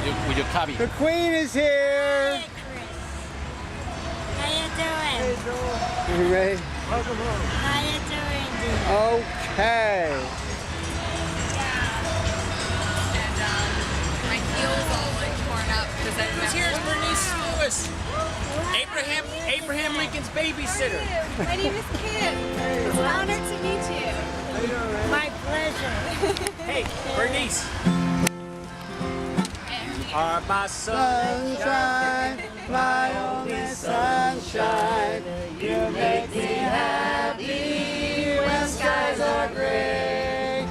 with your copy. The Queen is here. Hey, Chris. How you doing? You ready? Welcome home. How you doing, dear? Okay. And my heels all like torn up because I Who's here? It's Bernice Lewis. Abraham Lincoln's babysitter. My name is Kim. It's an honor to meet you. My pleasure. Hey, Bernice. Are my Sunshine, my only sunshine. You make me happy when skies are gray.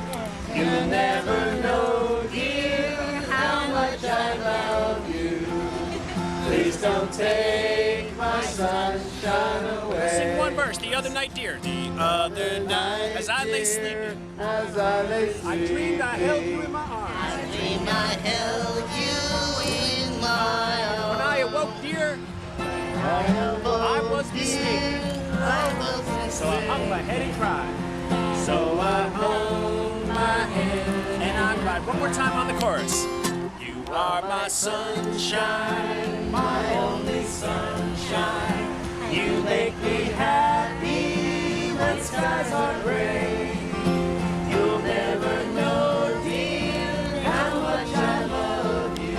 You never know, dear, how much I love you. Please don't take my sunshine away. Sing one verse. The other night, dear. The other night, as I lay sleeping, as I lay sleeping, I dreamed I held you in my arms. I dreamed I held you in my arms. when I awoke, dear, I was mistaken. So I hung my head and cried. So I hung my head And I cried. One more time on the chorus. You are my sunshine, my only sunshine. You make me happy when skies are gray. You'll never know, dear, how much I love you.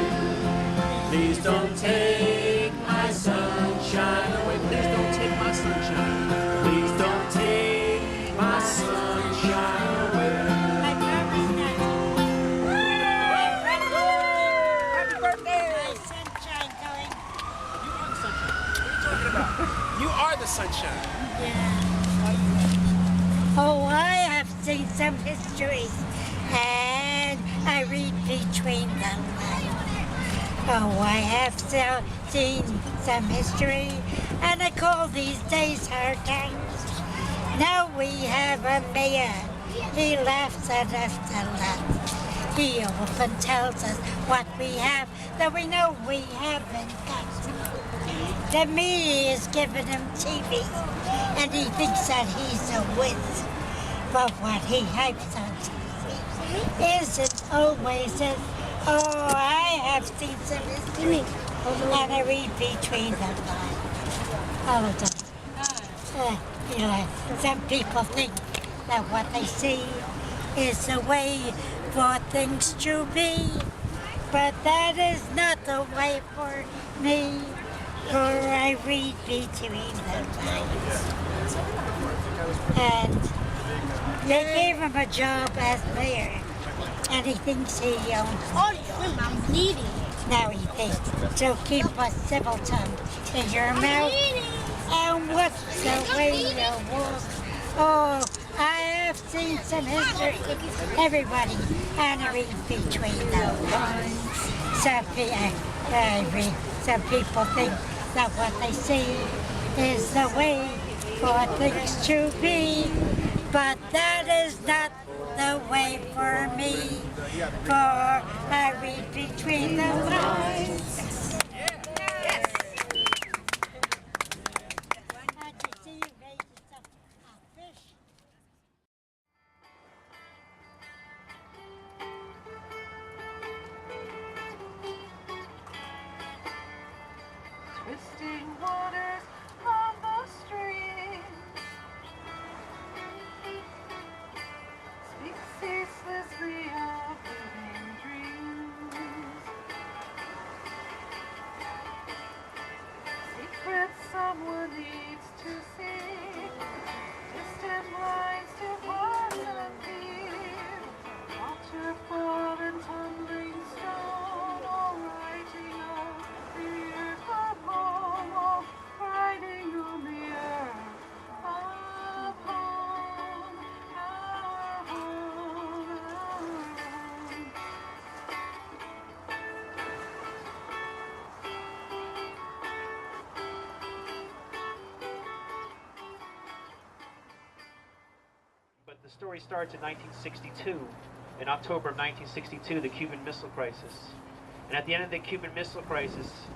Please don't take my sunshine away. Please don't take my sunshine. Please don't take my sunshine away. My brother's nice. Happy birthday! My sunshine going. You are the sunshine. Yeah. Oh, I have seen some histories, and I read between the lines. Oh, I have seen some history, and I call these days hard times. Now we have a mayor. He laughs at us a lot. He often tells us what we have that we know we haven't got. The media is giving him TV, and he thinks that he's a whiz. But what he hypes on TV isn't always as, oh, I have seen some history, and I read between the lines. Oh, you know, some people think that what they see is the way for things to be, but that is not the way for me. For I read between the lines. And they gave him a job as mayor, and he thinks he owns it. I'm bleeding. Now he thinks, so keep a civil tongue in your mouth. And what's the way you walk? Oh, I have seen some history. Everybody, and I read between the lines. Some people think that what they see is the way for things to be, but that is not the way for me, for I read between the lines. Twisting waters on the stream. Speak ceaselessly of living dreams. Secrets someone needs to see. Distant lines to heart and fear. Waterfall and tumbling stone, all writing of fear. Riding on the earth upon our home. But the story starts in 1962. In October of 1962, the Cuban Missile Crisis. And at the end of the Cuban Missile Crisis,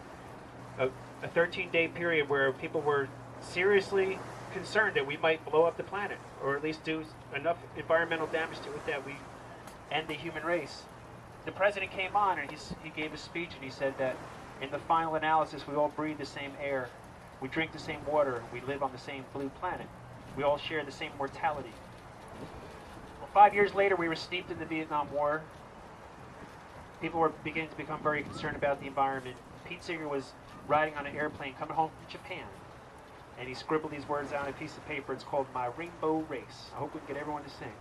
a 13-day period where people were seriously concerned that we might blow up the planet, or at least do enough environmental damage to it that we end the human race. the president came on and he gave a speech and he said that in the final analysis, we all breathe the same air, we drink the same water, we live on the same blue planet. We all share the same mortality. Well, 5 years later, we were steeped in the Vietnam War. People were beginning to become very concerned about the environment. Pete Seeger was riding on an airplane coming home from Japan, and he scribbled these words out on a piece of paper. It's called My Rainbow Race. I hope we can get everyone to sing.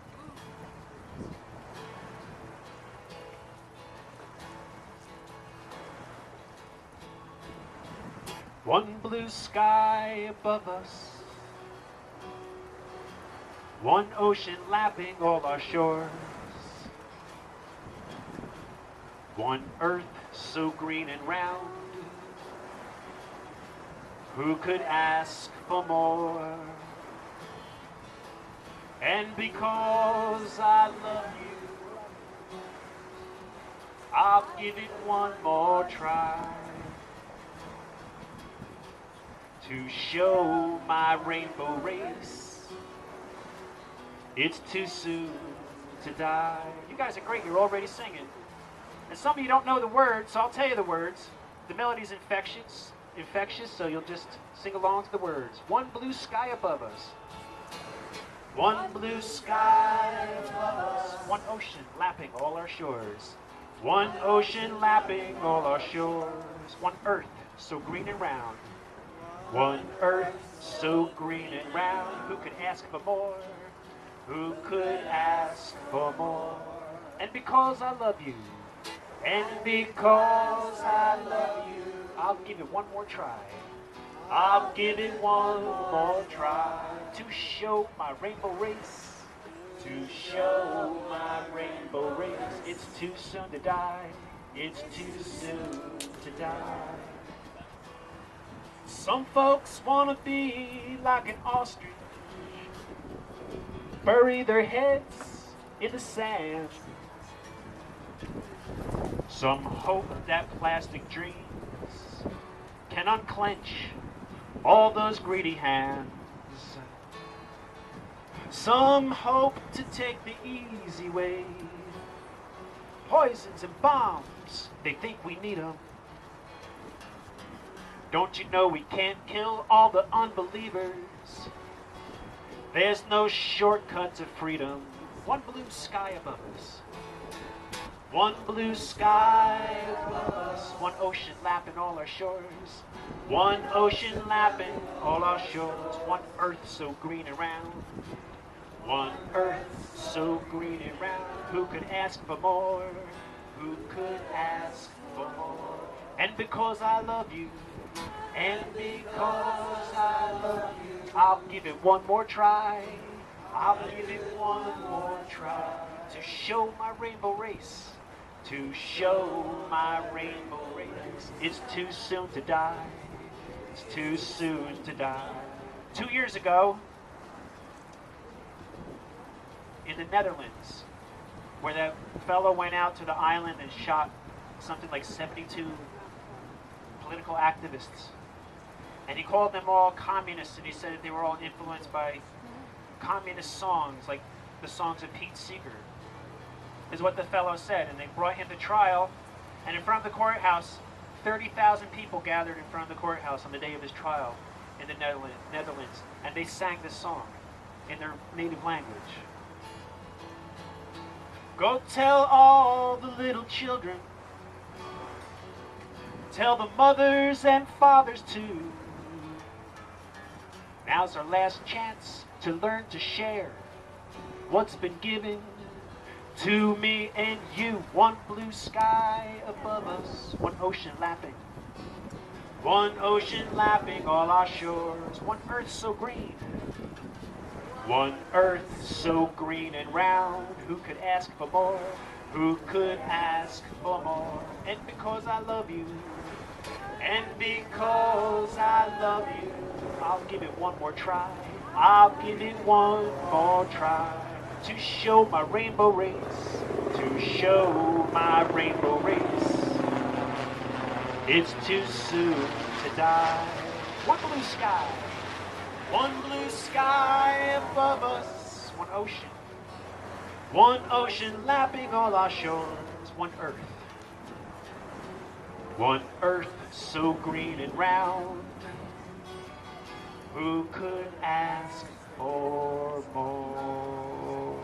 One blue sky above us, one ocean lapping all our shores, one earth so green and round, who could ask for more? And because I love you, I'll give it one more try to show my rainbow race. It's too soon to die. You guys are great, you're already singing. And some of you don't know the words, so I'll tell you the words. The melody's infectious, so you'll just sing along to the words. One blue sky above us. One blue sky above us. One ocean lapping all our shores. One ocean lapping all our shores. One earth so green and round. One earth so green and round. Who could ask for more? Who could ask for more? And because I love you, and because I love you, I'll give it one more try. I'll give it one more try to show my rainbow race. To show my rainbow race. It's too soon to die. It's too soon to die. Some folks want to be like an ostrich, bury their heads in the sand. Some hope that plastic dreams can unclench all those greedy hands. Some hope to take the easy way. Poisons and bombs, they think we need them. Don't you know we can't kill all the unbelievers? There's no shortcut to freedom. One blue sky above us. One blue sky above us. One ocean lapping all our shores. One ocean lapping all our shores. One earth so green and round. One earth so green and round. Who could ask for more? Who could ask for more? And because I love you, and because I love you, I'll give it one more try. I'll give it one more try to show my rainbow race. To show my rainbow race. It's too soon to die. It's too soon to die. 2 years ago, in the Netherlands, where that fellow went out to the island and shot something like 72 political activists. And he called them all communists, and he said that they were all influenced by communist songs, like the songs of Pete Seeger, is what the fellow said. And they brought him to trial, and in front of the courthouse, 30,000 people gathered in front of the courthouse on the day of his trial in the Netherlands, and they sang this song in their native language. Go tell all the little children, tell the mothers and fathers too. Now's our last chance to learn to share what's been given to me and you. One blue sky above us, one ocean lapping. One ocean lapping all our shores. One earth so green. One earth so green and round. Who could ask for more? Who could ask for more? And because I love you, and because I love you, I'll give it one more try. I'll give it one more try to show my rainbow race. To show my rainbow race. It's too soon to die. One blue sky. One blue sky above us. One ocean. One ocean lapping all our shores. one Earth. One Earth so green and round. Who could ask for more?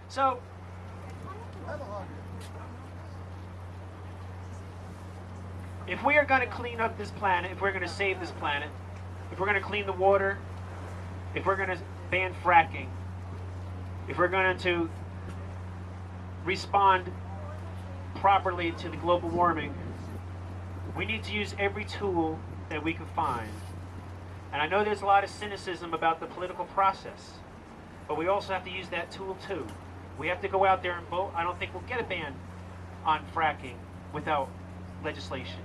So, if we are going to clean up this planet, if we're going to save this planet, if we're going to clean the water, if we're going to ban fracking, if we're going to respond properly to the global warming, we need to use every tool that we can find. And I know there's a lot of cynicism about the political process, but we also have to use that tool too. We have to go out there and vote. I don't think we'll get a ban on fracking without legislation.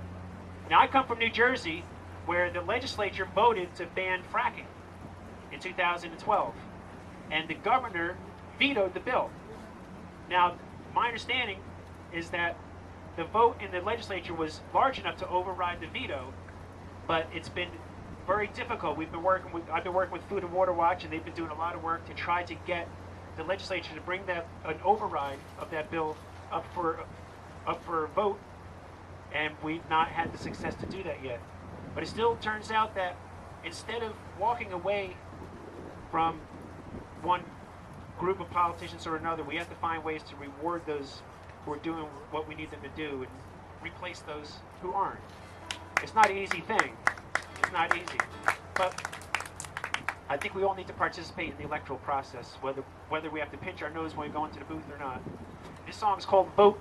Now, I come from New Jersey, where the legislature voted to ban fracking in 2012, and the governor vetoed the bill. Now, my understanding is that the vote in the legislature was large enough to override the veto, but it's been very difficult. I've been working with Food and Water Watch, and they've been doing a lot of work to try to get the legislature to bring an override of that bill up for a vote, and we've not had the success to do that yet. But it still turns out that instead of walking away from one group of politicians or another, we have to find ways to reward those who are doing what we need them to do and replace those who aren't. It's not an easy thing. It's not easy. But I think we all need to participate in the electoral process, whether we have to pinch our nose when we go into the booth or not. This song is called Vote.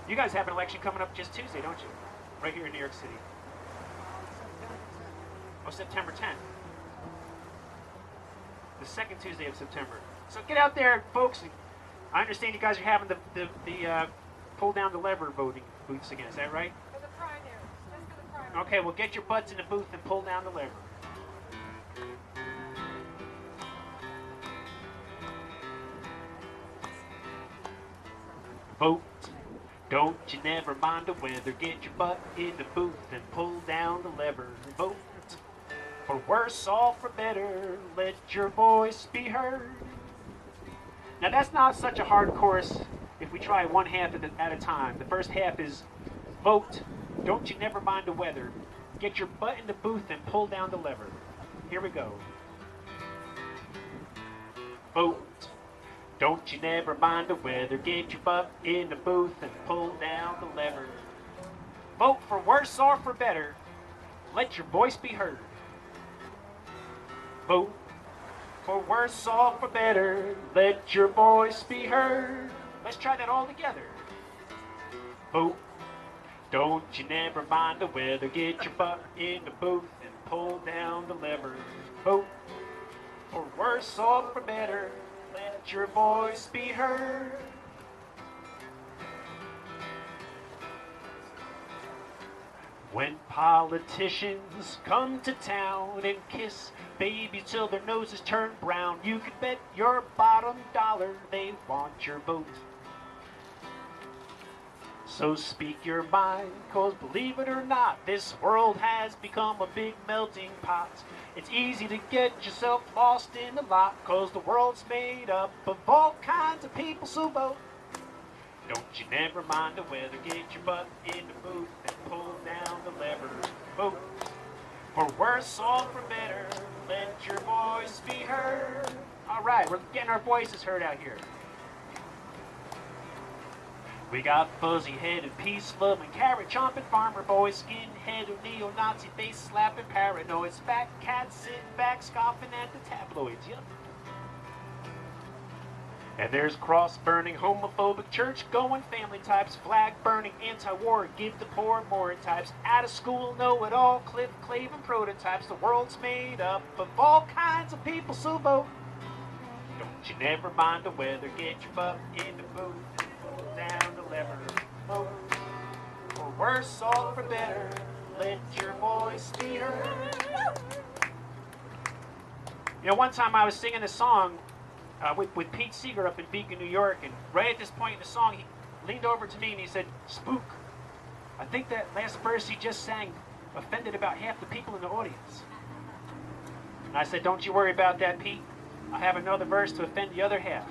You guys have an election coming up just Tuesday, don't you? Right here in New York City. Oh, September 10th. The second Tuesday of September. So get out there, folks. I understand you guys are having the pull down the lever voting booths again. Is that right? For the primary. Just for the primary. Okay, well, get your butts in the booth and pull down the lever. Vote. Don't you never mind the weather. Get your butt in the booth and pull down the lever. Vote. For worse or for better, let your voice be heard. Now that's not such a hard chorus if we try one half at a time. The first half is vote. Don't you never mind the weather. Get your butt in the booth and pull down the lever. Here we go. Vote. Don't you never mind the weather. Get your butt in the booth and pull down the lever. Vote for worse or for better. Let your voice be heard. Vote for worse or for better. Let your voice be heard. Let's try that all together. Vote. Don't you never mind the weather. Get your butt in the booth and pull down the lever. Vote for worse or for better. Let your voice be heard. When politicians come to town and kiss babies till their noses turn brown, you can bet your bottom dollar they want your vote. So speak your mind, cause believe it or not, this world has become a big melting pot. It's easy to get yourself lost in the lot, cause the world's made up of all kinds of people, so vote. Don't you never mind the weather, get your butt in the booth and pull down the lever. Vote for worse or for better, let your voice be heard. All right, we're getting our voices heard out here. We got fuzzy-headed, peace-loving, carrot-chomping farmer boys, skin-headed, neo-Nazi, face-slapping paranoids, fat cats sitting back, scoffing at the tabloids, yep. And there's cross-burning, homophobic, church-going family types, flag-burning, anti-war, give the poor more types, out-of-school, know-it-all, cliff-claving prototypes. The world's made up of all kinds of people, so vote. Don't you never mind the weather, get your butt in the booth and pull down the lever. Vote for worse or for better, let your voice be heard. You know, one time I was singing a song with Pete Seeger up in Beacon, New York, and right at this point in the song, leaned over to me and he said, "Spook, I think that last verse you just sang offended about half the people in the audience." And I said, "Don't you worry about that, Pete. I have another verse to offend the other half."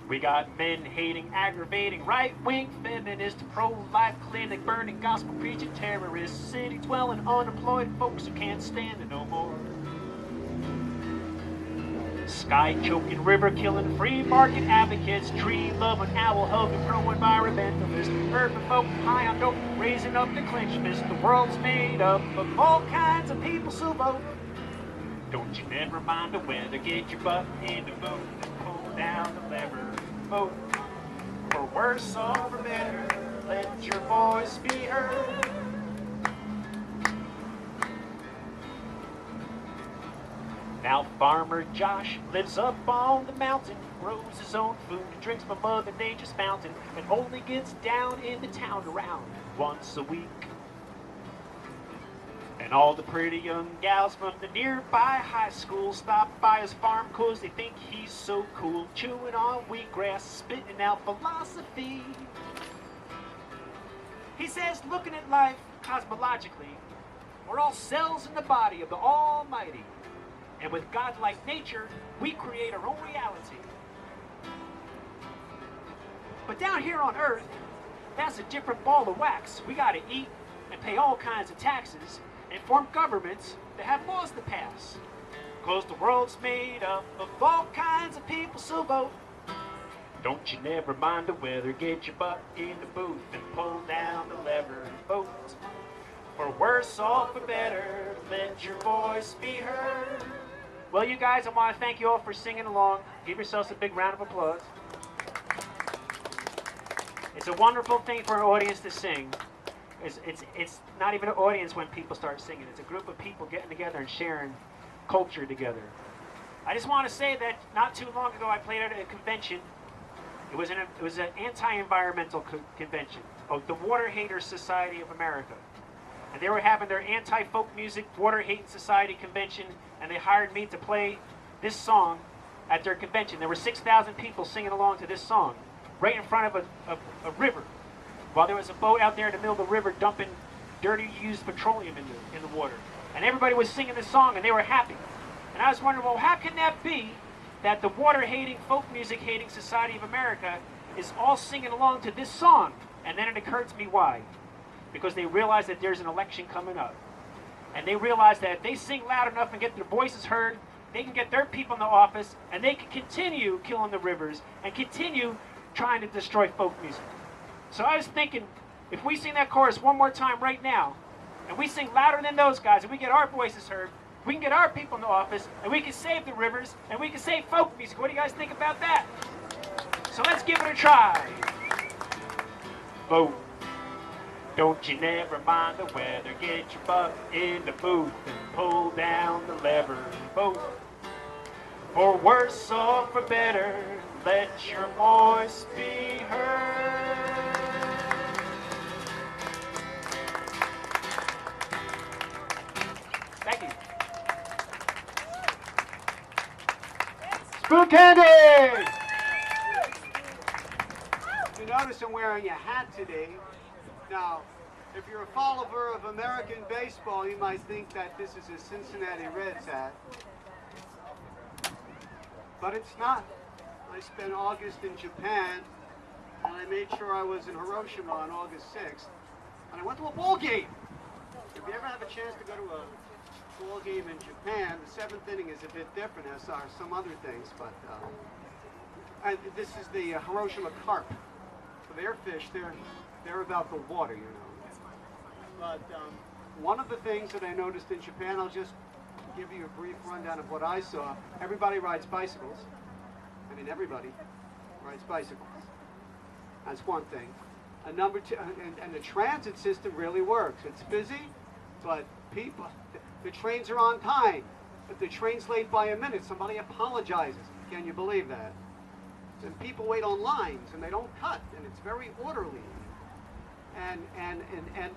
We got men hating, aggravating, right-wing feminist, pro-life clinic burning, gospel preaching terrorists, city dwelling, unemployed folks who can't stand it no more. Sky choking, river killing, free market advocates, tree loving, owl hugging, pro-environmentalists, urban folk high on dope, raising up the clinch fist. The world's made up of all kinds of people, so vote. Don't you never mind the weather, get your butt in the boat and pull down the lever. Vote for worse or for better, let your voice be heard. Now Farmer Josh lives up on the mountain, grows his own food and drinks from Mother Nature's fountain, and only gets down into town around once a week. And all the pretty young gals from the nearby high school stop by his farm 'cause they think he's so cool, chewing on wheatgrass, spitting out philosophy. He says, looking at life cosmologically, we're all cells in the body of the Almighty. And with God-like nature, we create our own reality. But down here on Earth, that's a different ball of wax. We gotta eat and pay all kinds of taxes and form governments that have laws to pass. 'Cause the world's made up of all kinds of people, so vote. Don't you never mind the weather, get your butt in the booth and pull down the lever and vote. For worse or for better, let your voice be heard. Well, you guys, I want to thank you all for singing along. Give yourselves a big round of applause. It's a wonderful thing for an audience to sing. It's not even an audience when people start singing. It's a group of people getting together and sharing culture together. I just want to say that not too long ago I played at a convention. It was an anti-environmental convention of the Water Haters Society of America. And they were having their anti-folk music Water Hating Society convention, and they hired me to play this song at their convention. There were 6,000 people singing along to this song right in front of a river, while there was a boat out there in the middle of the river dumping dirty used petroleum in the water. And everybody was singing this song and they were happy. And I was wondering, well, how can that be that the Water Hating, Folk Music Hating Society of America is all singing along to this song? And then it occurred to me why. Because they realize that there's an election coming up. And they realize that if they sing loud enough and get their voices heard, they can get their people in the office and they can continue killing the rivers and continue trying to destroy folk music. So I was thinking, if we sing that chorus one more time right now, and we sing louder than those guys, and we get our voices heard, we can get our people in the office, and we can save the rivers, and we can save folk music. What do you guys think about that? So let's give it a try. Vote. Don't you never mind the weather, get your butt in the booth and pull down the lever. Vote. For worse or for better, let your voice be heard. Thank you. Spook Handy! You notice I'm wearing a hat today. Now, if you're a follower of American baseball, you might think that this is a Cincinnati Reds hat. But it's not. I spent August in Japan, and I made sure I was in Hiroshima on August 6th. And I went to a ball game. If you ever have a chance to go to a ball game in Japan, the 7th inning is a bit different, as are some other things. But and this is the Hiroshima carp. So they're fish. They're about the water, you know. But one of the things that I noticed in Japan, I'll just give you a brief rundown of what I saw. Everybody rides bicycles. I mean, everybody rides bicycles. That's one thing. And number two, and the transit system really works. It's busy, but people, the trains are on time. If the train's late by a minute, somebody apologizes. Can you believe that? And people wait on lines, and they don't cut, and it's very orderly. And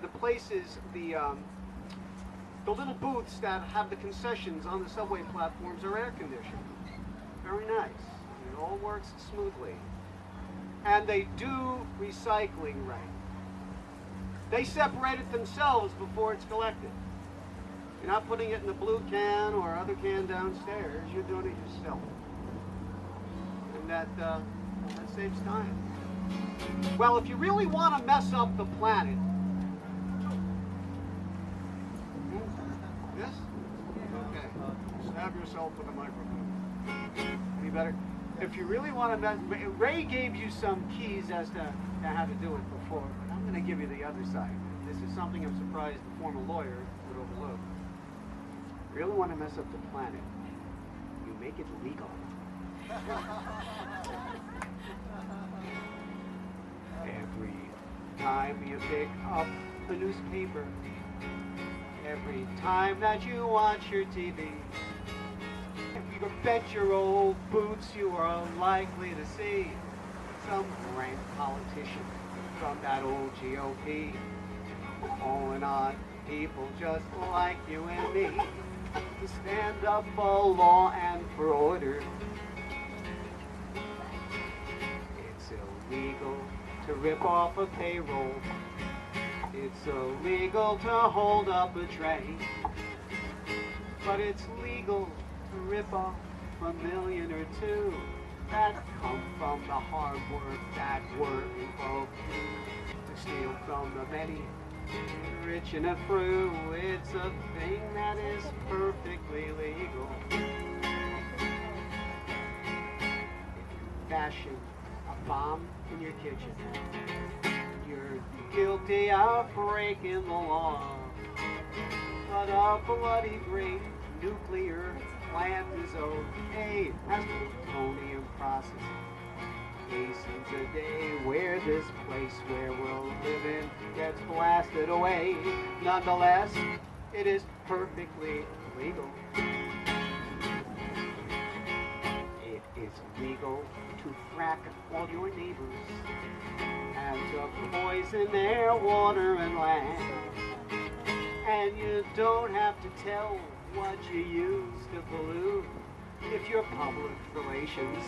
the places, the little booths that have the concessions on the subway platforms are air conditioned. Very nice. It all works smoothly. and they do recycling right. They separate it themselves before it's collected. You're not putting it in the blue can or other can downstairs. You're doing it yourself. And that saves time. Well, if you really want to mess up the planet, yes? Okay. Stab yourself with a microphone. Any better? If you really want to mess, Ray gave you some keys as to how to do it before, but I'm going to give you the other side. This is something I'm surprised the former lawyer would overlook. If you really want to mess up the planet, you make it legal. Every time you pick up the newspaper, every time that you watch your TV, if you bet your old boots you are likely to see some rank politician from that old GOP calling on people just like you and me to stand up for law and for order. It's illegal to rip off a payroll. It's illegal to hold up a train. But it's legal to rip off a million or two that come from the hard work that working folk to steal from the many, rich and the few. It's a thing that is perfectly legal. If you're bashing a bomb in your kitchen, you're guilty of breaking the law. But a bloody great nuclear plant is okay as plutonium processing hastens a day where this place where we're living gets blasted away. Nonetheless, it is perfectly legal. It is legal to frack all your neighbors and to poison their water and land. And you don't have to tell what you use to pollute. If your public relations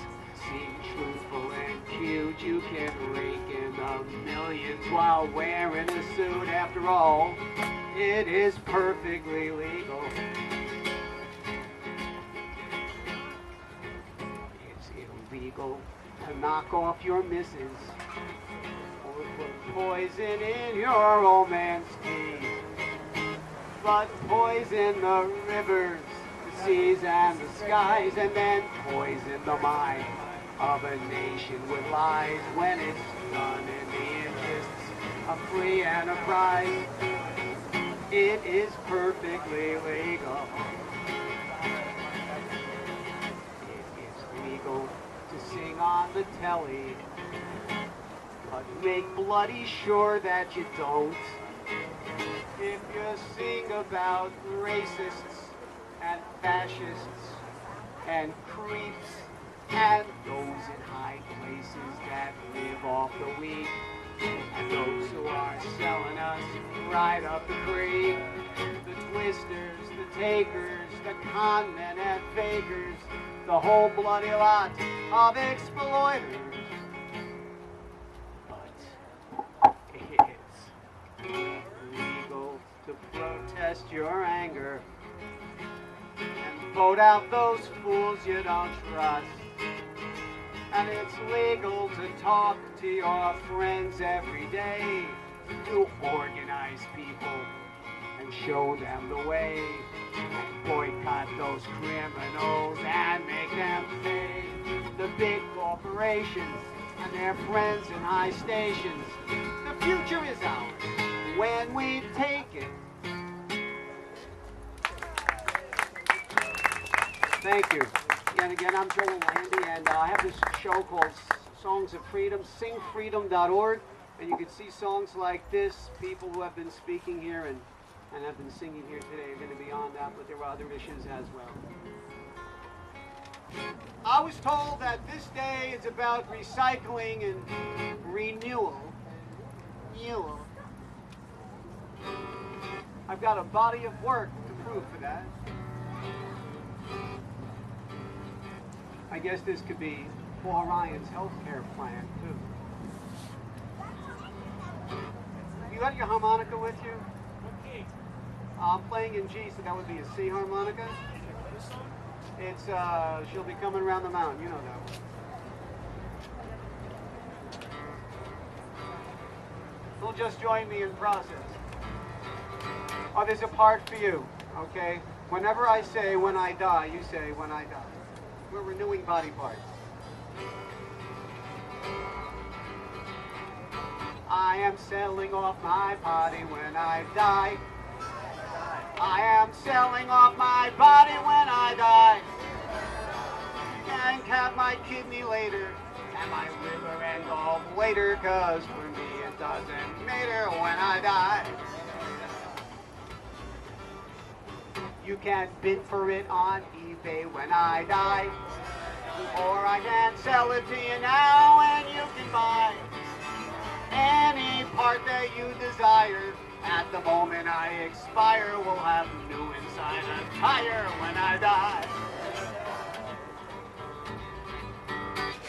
seem truthful and cute, you can rake in the millions while wearing a suit. After all, it is perfectly legal. It's illegal to knock off your missus or put poison in your old man's tea. But poison the rivers, the seas and the skies, and then poison the mind of a nation with lies when it's done in the interests of free enterprise. It is perfectly legal. It is legal to sing on the telly, but make bloody sure that you don't. If you sing about racists and fascists and creeps and those in high places that live off the weak and those who are selling us right up the creek, the twisters, the takers, the conmen and fakers, the whole bloody lot of exploiters. But it's legal to protest your anger and vote out those fools you don't trust. And it's legal to talk to your friends every day, to organize people and show them the way, and boycott those criminals and make them pay. The big corporations and their friends in high stations, the future is ours when we take it. Thank you. And again, I'm Joel Landy, and I have this show called Songs of Freedom, singfreedom.org, and you can see songs like this. People who have been speaking here and have been singing here today are going to be on that, but there are other issues as well. I was told that this day is about recycling and renewal. I've got a body of work to prove for that. I guess this could be Paul Ryan's health care plan, too. You got your harmonica with you? I'm playing in G, so that would be a C harmonica. It's, she'll be coming around the mountain. You know that one. You'll just join me in process. Oh, there's a part for you, okay? Whenever I say when I die, you say when I die. We're renewing body parts. I am selling off my body when I die. I am selling off my body when I die. And have my kidney later, and my liver and gall later, 'cause for me it doesn't matter when I die. You can bid for it on eBay when I die, or I can sell it to you now and you can buy any part that you desire. At the moment I expire, we'll have new inside attire when I die.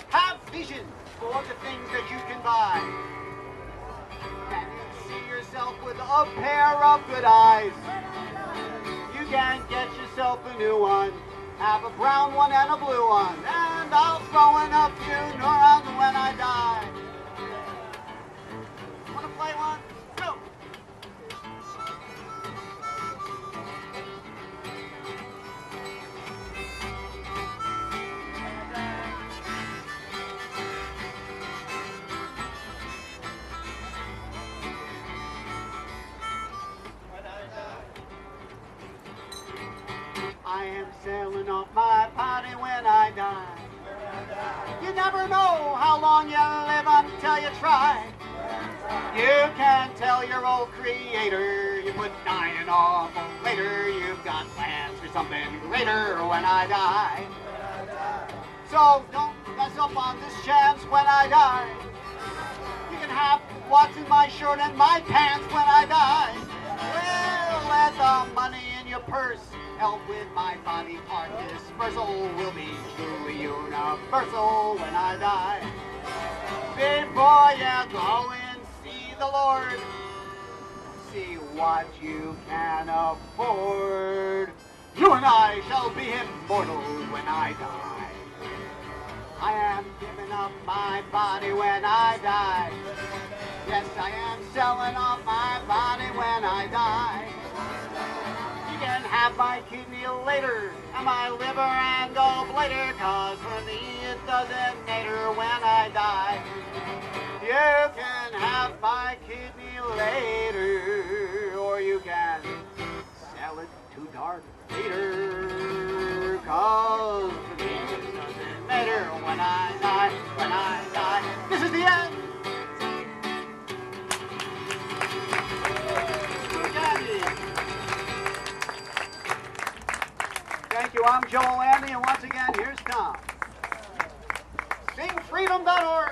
Have vision for the things that you can buy. Can you see yourself with a pair of good eyes? You can get yourself a new one. Have a brown one and a blue one. And I'll throw in a few neurons when I die. Wanna play one? Go! I am selling off my body when I die. You never know how long you live until you try. You can tell your old creator you put dying off later. You've got plans for something greater when I die. So don't mess up on this chance when I die. You can have what's in my shirt and my pants when I die. Well, let the money in your purse help with my body part dispersal will be truly universal when I die. Before you go and see the Lord, see what you can afford. You and I shall be immortal when I die. I am giving up my body when I die. Yes, I am selling off my body when I die. You can have my kidney later, and my liver and gallbladder, 'cause for me it doesn't matter when I die. You can have my kidney later, or you can sell it to Darth Vader, 'cause for me it doesn't matter when I die, when I die. This is the end. Spook Handy. Thank you, I'm Joel Landy, and once again, here's Tom. SingFreedom.org.